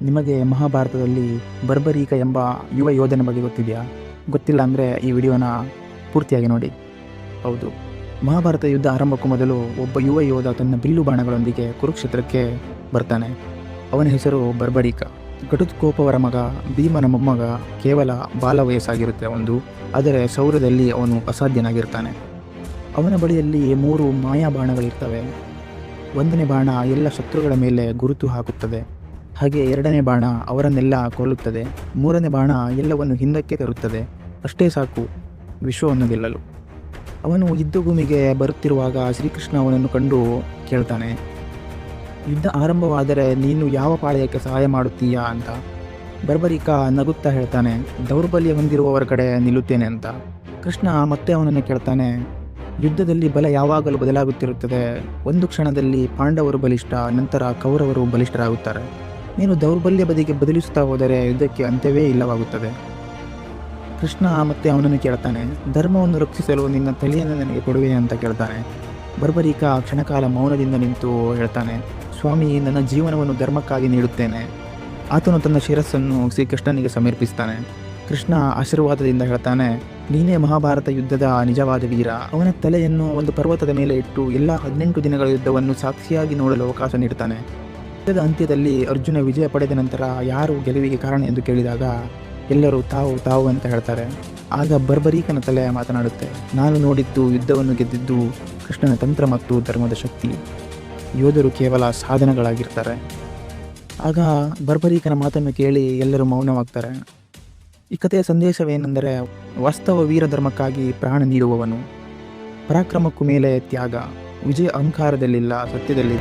ನಿಮಗೆ ಮಹಾಭಾರತದಲ್ಲಿ ಬರ್ಬರೀಕ ಎಂಬ ಯುವ ಯೋಧನ ಬಗ್ಗೆ ಗೊತ್ತಿದೆಯಾ? ಗೊತ್ತಿಲ್ಲ ಅಂದರೆ ಈ ವಿಡಿಯೋನ ಪೂರ್ತಿಯಾಗಿ ನೋಡಿ. ಹೌದು, ಮಹಾಭಾರತ ಯುದ್ಧ ಆರಂಭಕ್ಕೂ ಮೊದಲು ಒಬ್ಬ ಯುವ ಯೋಧ ತನ್ನ ಬಿಲ್ಲು ಬಾಣಗಳೊಂದಿಗೆ ಕುರುಕ್ಷೇತ್ರಕ್ಕೆ ಬರ್ತಾನೆ. ಅವನ ಹೆಸರು ಬರ್ಬರೀಕ. ಘಟೋತ್ಕೋಪವರ ಮಗ, ಭೀಮನ ಮೊಮ್ಮಗ. ಕೇವಲ ಬಾಲ ವಯಸ್ಸಾಗಿರುತ್ತೆ ಆದರೆ ಶೌರ್ಯದಲ್ಲಿ ಅವನು ಅಸಾಧ್ಯನಾಗಿರ್ತಾನೆ. ಅವನ ಬಳಿಯಲ್ಲಿ 3 ಮಾಯಾ ಬಾಣಗಳಿರ್ತವೆ. 1ನೇ ಬಾಣ ಎಲ್ಲ ಶತ್ರುಗಳ ಮೇಲೆ ಗುರುತು ಹಾಕುತ್ತದೆ. ಹಾಗೆ 2ನೇ ಬಾಣ ಅವರನ್ನೆಲ್ಲ ಕೊಲ್ಲುತ್ತದೆ. 3ನೇ ಬಾಣ ಎಲ್ಲವನ್ನು ಹಿಂದಕ್ಕೆ ತರುತ್ತದೆ. ಅಷ್ಟೇ ಸಾಕು ವಿಶ್ವವನ್ನು ಗೆಲ್ಲಲು. ಅವನು ಯುದ್ಧಭೂಮಿಗೆ ಬರುತ್ತಿರುವಾಗ ಶ್ರೀಕೃಷ್ಣ ಅವನನ್ನು ಕಂಡು ಕೇಳ್ತಾನೆ, ಯುದ್ಧ ಆರಂಭವಾದರೆ ನೀನು ಯಾವ ಪಾಳೆಯಕ್ಕೆ ಸಹಾಯ ಮಾಡುತ್ತೀಯಾ ಅಂತ. ಬರ್ಬರೀಕ ನಗುತ್ತಾ ಹೇಳ್ತಾನೆ, ದೌರ್ಬಲ್ಯ ಹೊಂದಿರುವವರ ಕಡೆ ನಿಲ್ಲುತ್ತೇನೆ ಅಂತ. ಕೃಷ್ಣ ಮತ್ತೆ ಅವನನ್ನು ಕೇಳ್ತಾನೆ, ಯುದ್ಧದಲ್ಲಿ ಬಲ ಯಾವಾಗಲೂ ಬದಲಾಗುತ್ತಿರುತ್ತದೆ. ಒಂದು ಕ್ಷಣದಲ್ಲಿ ಪಾಂಡವರು ಬಲಿಷ್ಠ, ನಂತರ ಕೌರವರು ಬಲಿಷ್ಠರಾಗುತ್ತಾರೆ. ನೀನು ದೌರ್ಬಲ್ಯ ಬದಿಗೆ ಬದಲಿಸುತ್ತಾ ಹೋದರೆ ಯುದ್ಧಕ್ಕೆ ಅಂತ್ಯವೇ ಇಲ್ಲವಾಗುತ್ತದೆ. ಕೃಷ್ಣ ಮತ್ತೆ ಅವನನ್ನು ಕೇಳ್ತಾನೆ, ಧರ್ಮವನ್ನು ರಕ್ಷಿಸಲು ನಿನ್ನ ತಲೆಯನ್ನು ನನಗೆ ಕೊಡುವೆ ಅಂತ ಕೇಳ್ತಾನೆ. ಬರ್ಬರೀಕ ಕ್ಷಣಕಾಲ ಮೌನದಿಂದ ನಿಂತು ಹೇಳ್ತಾನೆ, ಸ್ವಾಮಿ, ನನ್ನ ಜೀವನವನ್ನು ಧರ್ಮಕ್ಕಾಗಿ ನೀಡುತ್ತೇನೆ. ಆತನು ತನ್ನ ಶಿರಸ್ಸನ್ನು ಶ್ರೀಕೃಷ್ಣನಿಗೆ ಸಮರ್ಪಿಸ್ತಾನೆ. ಕೃಷ್ಣ ಆಶೀರ್ವಾದದಿಂದ ಹೇಳ್ತಾನೆ, ನೀನೇ ಮಹಾಭಾರತ ಯುದ್ಧದ ನಿಜವಾದ ವೀರ. ಅವನ ತಲೆಯನ್ನು ಒಂದು ಪರ್ವತದ ಮೇಲೆ ಇಟ್ಟು ಎಲ್ಲ 18 ದಿನಗಳ ಯುದ್ಧವನ್ನು ಸಾಕ್ಷಿಯಾಗಿ ನೋಡಲು ಅವಕಾಶ ನೀಡ್ತಾನೆ. ಯುದ್ಧದ ಅಂತ್ಯದಲ್ಲಿ ಅರ್ಜುನ ವಿಜಯ ಪಡೆದ ನಂತರ ಯಾರು ಗೆಲುವಿಗೆ ಕಾರಣ ಎಂದು ಕೇಳಿದಾಗ ಎಲ್ಲರೂ ತಾವು ಅಂತ ಹೇಳ್ತಾರೆ. ಆಗ ಬರ್ಬರೀಕನ ತಲೆ ಮಾತನಾಡುತ್ತೆ, ನಾನು ನೋಡಿದ್ದು ಯುದ್ಧವನ್ನು ಗೆದ್ದಿದ್ದು ಕೃಷ್ಣನ ತಂತ್ರ ಮತ್ತು ಧರ್ಮದ ಶಕ್ತಿ. ಯೋಧರು ಕೇವಲ ಸಾಧನಗಳಾಗಿರ್ತಾರೆ. ಆಗ ಬರ್ಬರೀಕನ ಮಾತನ್ನು ಕೇಳಿ ಎಲ್ಲರೂ ಮೌನವಾಗ್ತಾರೆ. ಈ ಕಥೆಯ ಸಂದೇಶವೇನೆಂದರೆ, ವಾಸ್ತವ ವೀರ ಧರ್ಮಕ್ಕಾಗಿ ಪ್ರಾಣ ನೀಡುವವನು. ಪರಾಕ್ರಮಕ್ಕೂ ಮೇಲೆ ತ್ಯಾಗ. ವಿಜಯ ಅಹಂಕಾರದಲ್ಲಿಲ್ಲ, ಸತ್ಯದಲ್ಲಿ.